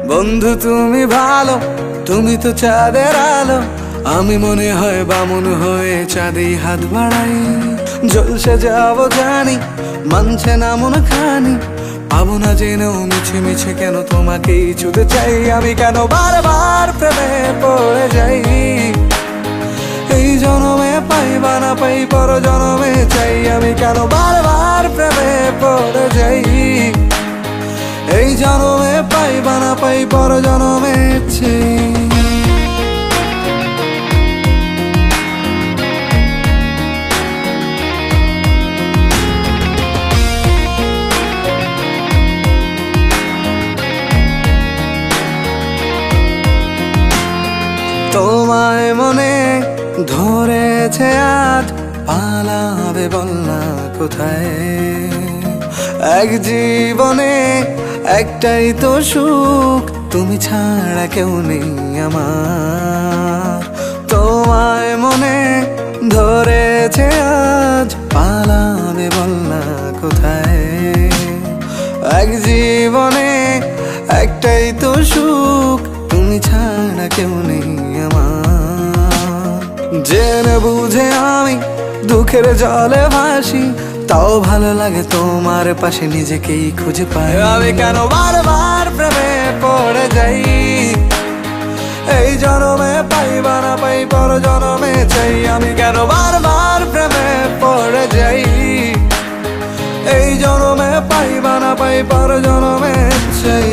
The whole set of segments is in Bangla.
বন্ধু তুমি ভালো, তুমি তো চাঁদের আলো। আমি মনে হয় বামন হয়ে চাঁদেই হাত বাড়াই। জলসে যাবো জানি, মানছে না মন খানি। পাবো না জেনেও মিছে মিছে কেন তোমাকেই ছুতে চাই। আমি কেন বারবার প্রেমে পড়ে যাই। এই জনমে পাই বা না পাই, পর জনমে চাই। আমি কেন বারবার প্রেমে পড়ে যাই। এই জনমে পাই বা না পাই, পর জনমে চাই। তোমায় মনে ধরেছে আজ, পালাবে বল না কোথায়। এক জীবনে একটাই তো সুখ, তুমি ছাড়া কেউ নেই আমার। তোমায় মনে ধরেছে আজ, পালাবে বল না কোথায়। এক জীবনে একটাই তো সুখ, তুমি ছাড়া কেউ নেই আমার। জেনে বুঝে আমি দুঃখের জলে ভাসি, তাও ভালো লাগে তোমার পাশে নিজেকেই খুঁজে পাই। আমি কেন বারবার প্রেমে পড়ে যাই। এই জনমে পাই বা না পাই, পর জনমে চাই। আমি কেন বারবার প্রেমে পড়ে যাই। এই জনমে পাই বা না পাই, পর জনমে চাই।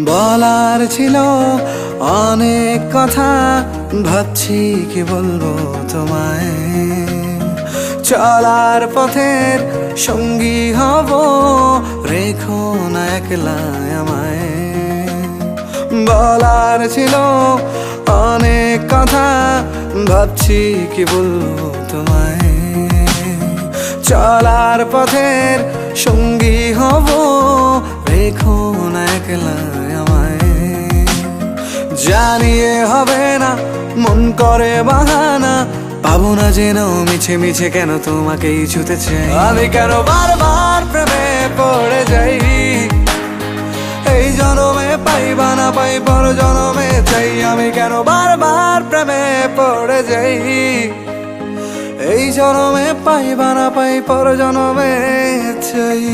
বলার ছিল অনেক কথা, ভাবছি কি বলবো তোমায়। চলার পথের সঙ্গী হব, রেখো না একলা আমায়। বলার ছিল অনেক কথা, ভাবছি কি বলবো তোমায়। চলার পথের সঙ্গী হব, রেখো না একলা আমায়। জানিয়ে হবে না, মন করে বাহানা। পাবো না জেনেও মিছে মিছে কেন তোমাকেই ছুতে চাই। আমি কেন বারবার প্রেমে পড়ে যাই। এই জনমে পাই বা না পাই, পর জনমে চাই। আমি কেন বারবার প্রেমে পড়ে যাই। এই জনমে পাই বা না পাই, পর জনমে চাই।